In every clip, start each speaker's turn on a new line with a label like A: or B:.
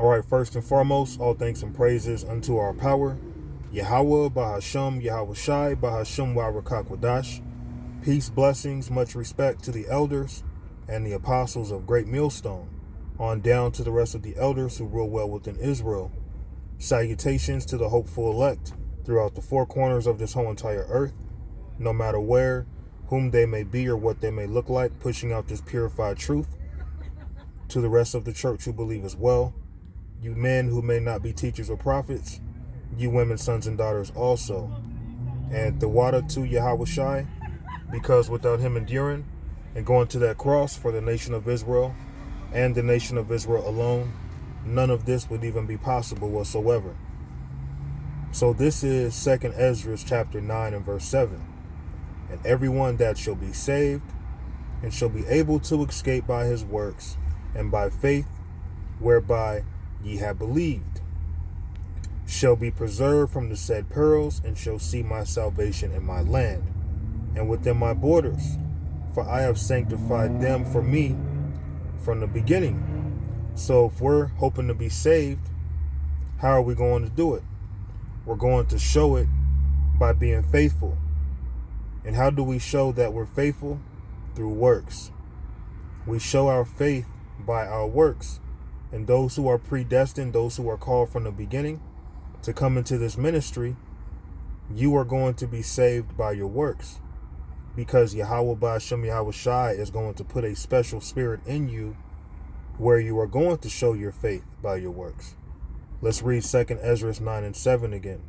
A: All right, first and foremost, all thanks and praises unto our power, Yahweh, Bahasham, Yahweh Shai, Bahasham, Wadash. Peace, blessings, much respect to the elders and the apostles of Great Millstone, on down to the rest of the elders who rule well within Israel. Salutations to the hopeful elect throughout the four corners of this whole entire earth, no matter where, whom they may be or what they may look like, pushing out this purified truth. To the rest of the church who believe as well, you men who may not be teachers or prophets, you women, sons and daughters also. And the water to Yahweh Shai, because without him enduring and going to that cross for the nation of Israel and the nation of Israel alone, none of this would even be possible whatsoever. So this is 2nd Ezra chapter 9 and verse 7. And everyone that shall be saved and shall be able to escape by his works and by faith whereby ye have believed, shall be preserved from the said perils, and shall see my salvation in my land, and within my borders. For I have sanctified them for me from the beginning. So if we're hoping to be saved, how are we going to do it? We're going to show it by being faithful. And how do we show that we're faithful? Through works. We show our faith by our works. And those who are predestined, those who are called from the beginning to come into this ministry, you are going to be saved by your works. Because Yahweh Ba'ashem Yahweh Shai is going to put a special spirit in you where you are going to show your faith by your works. Let's read 2nd Ezra 9 and 7 again.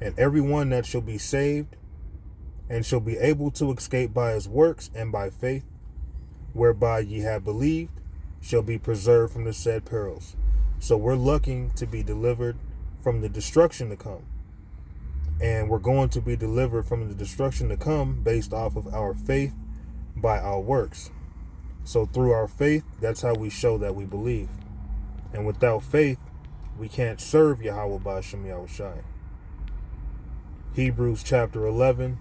A: And everyone that shall be saved and shall be able to escape by his works and by faith, whereby ye have believed, shall be preserved from the said perils. So we're looking to be delivered from the destruction to come. And we're going to be delivered from the destruction to come based off of our faith by our works. So through our faith, that's how we show that we believe. And without faith, we can't serve Yahweh Ba'ashem Yahweh Shai. Hebrews chapter 11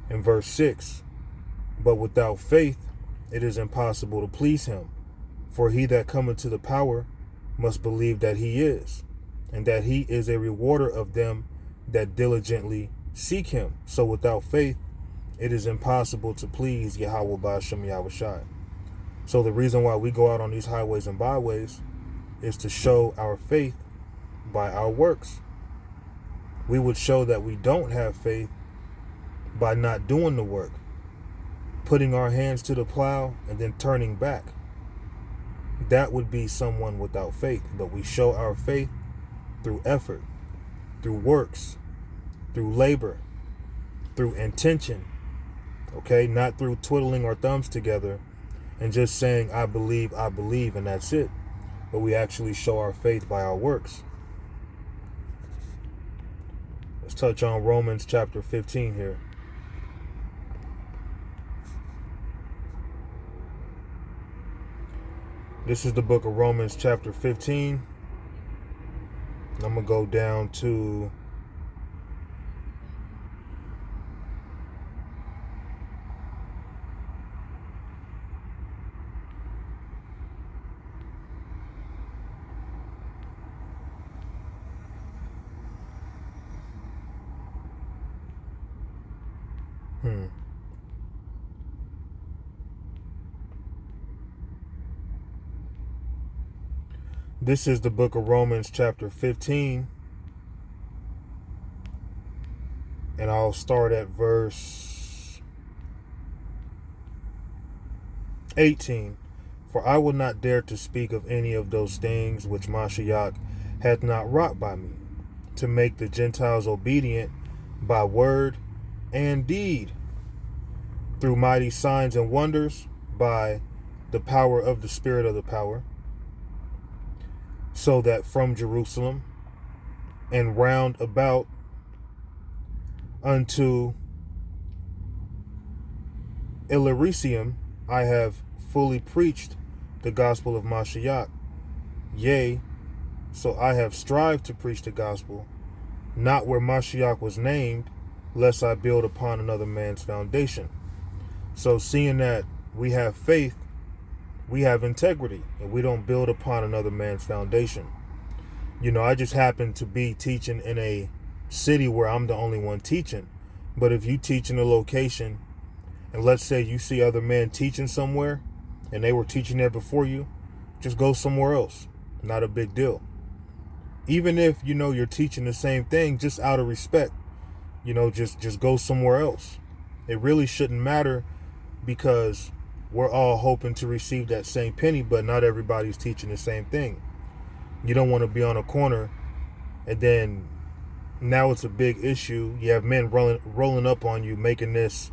A: and verse 6. But without faith, it is impossible to please him. For he that cometh to the power must believe that he is, and that he is a rewarder of them that diligently seek him. So without faith, it is impossible to please Yahweh Ba'ashem Yahweh Shai. So the reason why we go out on these highways and byways is to show our faith by our works. We would show that we don't have faith by not doing the work, putting our hands to the plow and then turning back. That would be someone without faith. But we show our faith through effort, through works, through labor, through intention. Okay, not through twiddling our thumbs together and just saying, I believe, and that's it. But we actually show our faith by our works. Let's touch on Romans chapter 15 here. This is the book of Romans chapter 15. I'm going to go down to This is the book of Romans chapter 15. And I'll start at verse 18. For I will not dare to speak of any of those things which Mashiach hath not wrought by me, to make the Gentiles obedient by word and deed, through mighty signs and wonders, by the power of the Spirit of the power, so that from Jerusalem and round about unto Illyricum I have fully preached the gospel of Mashiach. Yea, so I have strived to preach the gospel, not where Mashiach was named, lest I build upon another man's foundation. So seeing that we have faith we have integrity and we don't build upon another man's foundation. I just happen to be teaching in a city where I'm the only one teaching. But if you teach in a location, and let's say you see other men teaching somewhere and they were teaching there before you, just go somewhere else. Not a big deal. Even if you're teaching the same thing, just out of respect, just go somewhere else. It really shouldn't matter, because we're all hoping to receive that same penny, but not everybody's teaching the same thing. You don't want to be on a corner and then now it's a big issue. You have men rolling up on you, making this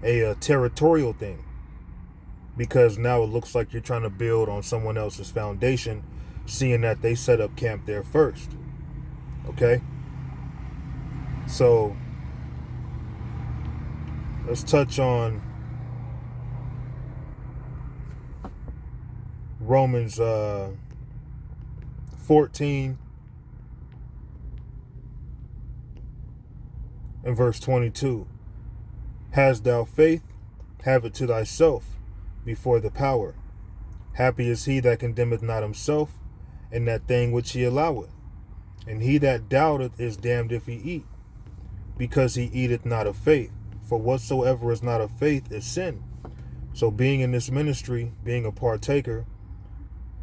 A: a territorial thing, because now it looks like you're trying to build on someone else's foundation, seeing that they set up camp there first. Okay? So let's touch on Romans 14 and verse 22. Hast thou faith? Have it to thyself before the power. Happy is he that condemneth not himself in that thing which he alloweth. And he that doubteth is damned if he eat, because he eateth not of faith. For whatsoever is not of faith is sin. So being in this ministry, being a partaker,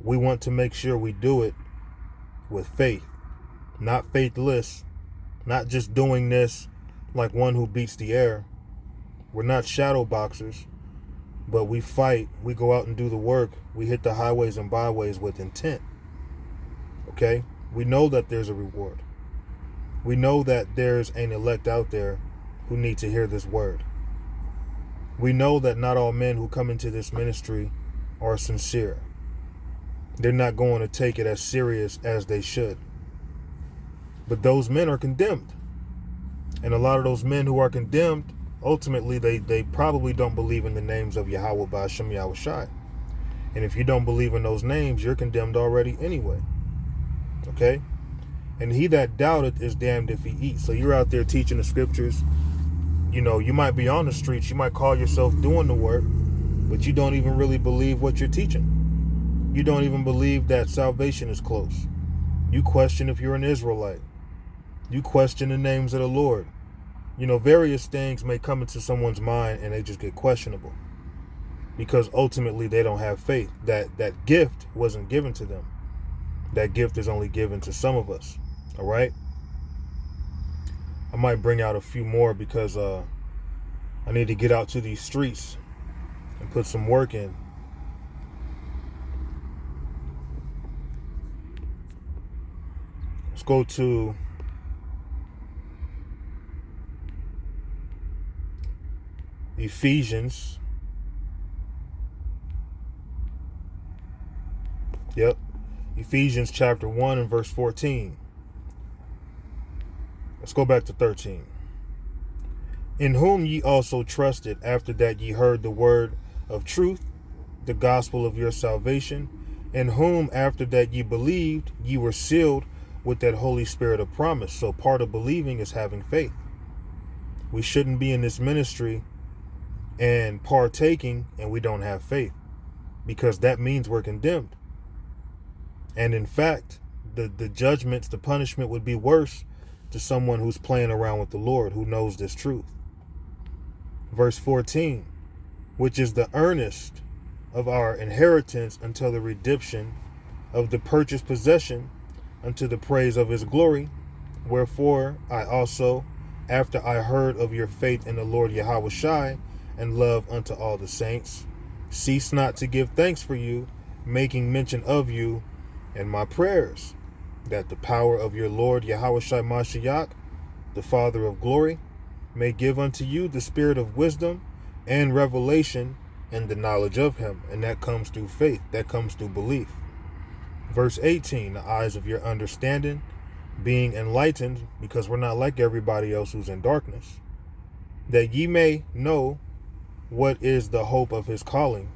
A: we want to make sure we do it with faith, not faithless, not just doing this like one who beats the air. We're not shadow boxers, but we fight. We go out and do the work. We hit the highways and byways with intent. Okay? We know that there's a reward. We know that there's an elect out there who need to hear this word. We know that not all men who come into this ministry are sincere. They're not going to take it as serious as they should. But those men are condemned. And a lot of those men who are condemned, ultimately, they probably don't believe in the names of Yahweh Ba'ashem Yahweh Shai. And if you don't believe in those names, you're condemned already anyway. Okay? And he that doubteth is damned if he eats. So you're out there teaching the scriptures. You might be on the streets. You might call yourself doing the work, but you don't even really believe what you're teaching. You don't even believe that salvation is close. You question if you're an Israelite. You question the names of the Lord. Various things may come into someone's mind and they just get questionable, because ultimately they don't have faith. That gift wasn't given to them. That gift is only given to some of us. All right? I might bring out a few more, because I need to get out to these streets and put some work in. Let's go to Ephesians. Yep. Ephesians chapter 1 and verse 14. Let's go back to 13. In whom ye also trusted, after that ye heard the word of truth, the gospel of your salvation, in whom after that ye believed, ye were sealed with that Holy Spirit of promise. So part of believing is having faith. We shouldn't be in this ministry and partaking and we don't have faith, because that means we're condemned. And in fact, the judgments, the punishment would be worse to someone who's playing around with the Lord, who knows this truth. Verse 14, which is the earnest of our inheritance until the redemption of the purchased possession, unto the praise of his glory. Wherefore I also, after I heard of your faith in the Lord Yahweh Shai, and love unto all the saints, cease not to give thanks for you, making mention of you in my prayers, that the power of your Lord Yahweh Shai Mashiach, the Father of glory, may give unto you the spirit of wisdom and revelation and the knowledge of him. And that comes through faith. That comes through belief. Verse 18, the eyes of your understanding being enlightened, because we're not like everybody else who's in darkness, that ye may know what is the hope of his calling,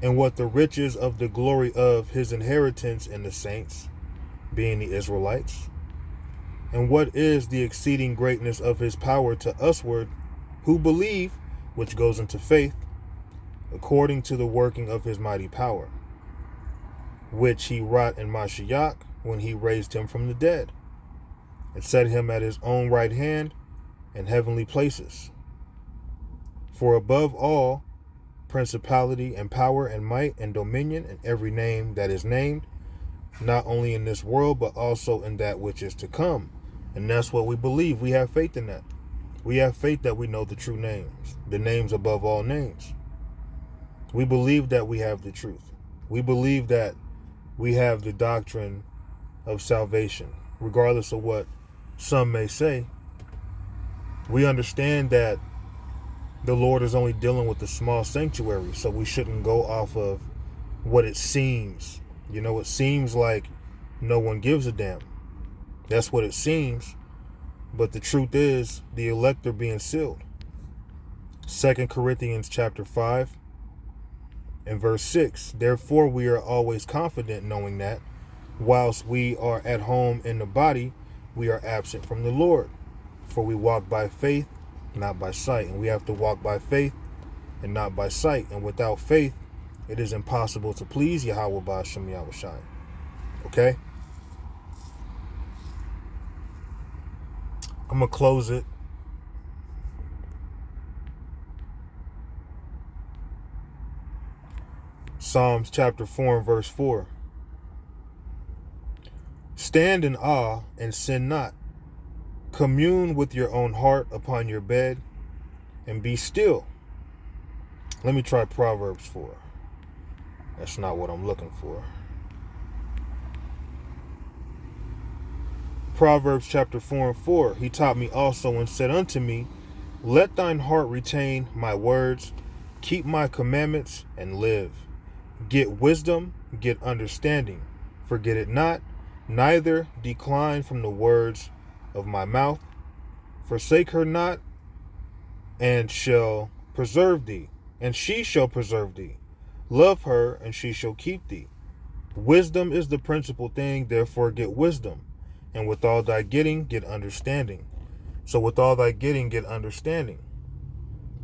A: and what the riches of the glory of his inheritance in the saints, being the Israelites, and what is the exceeding greatness of his power to usward who believe, which goes into faith, according to the working of his mighty power, which he wrought in Mashiach when he raised him from the dead, and set him at his own right hand in heavenly places. For above all principality and power and might and dominion and every name that is named, not only in this world, but also in that which is to come. And that's what we believe. We have faith in that. We have faith that we know the true names, the names above all names. We believe that we have the truth. We believe that we have the doctrine of salvation, regardless of what some may say. We understand that the Lord is only dealing with the small sanctuary, so we shouldn't go off of what it seems. You know, it seems like no one gives a damn. That's what it seems. But the truth is, the elect are being sealed. 2 Corinthians chapter 5 and verse 6. Therefore we are always confident, knowing that whilst we are at home in the body, we are absent from the Lord. For we walk by faith, not by sight. And we have to walk by faith and not by sight. And without faith, it is impossible to please Yahweh Ba'ashem Yahushai. Okay? I'm going to close it. Psalms chapter 4 and verse 4. Stand in awe and sin not. Commune with your own heart upon your bed and be still. Let me try Proverbs 4. That's not what I'm looking for. Proverbs chapter 4 and 4. He taught me also and said unto me, let thine heart retain my words, keep my commandments and live. Get wisdom, get understanding. Forget it not, neither decline from the words of my mouth. Forsake her not, and shall preserve thee, and she shall preserve thee. Love her, and she shall keep thee. Wisdom is the principal thing, therefore get wisdom. And with all thy getting, get understanding. So with all thy getting, get understanding.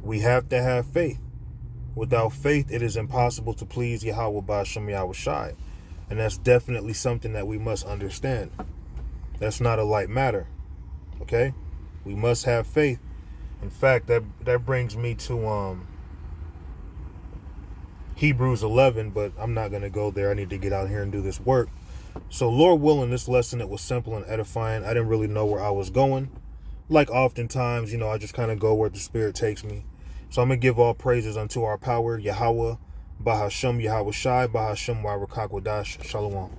A: We have to have faith. Without faith, it is impossible to please Yahweh Ba'ashem Yahushai. And that's definitely something that we must understand. That's not a light matter. Okay? We must have faith. In fact, that brings me to Hebrews 11, but I'm not going to go there. I need to get out here and do this work. So Lord willing, this lesson, it was simple and edifying. I didn't really know where I was going. Like oftentimes, I just kind of go where the Spirit takes me. So I'm going to give all praises unto our power, Yahweh, Bahashem Yahushai, Bahashem Warakak Wadash, Shalom.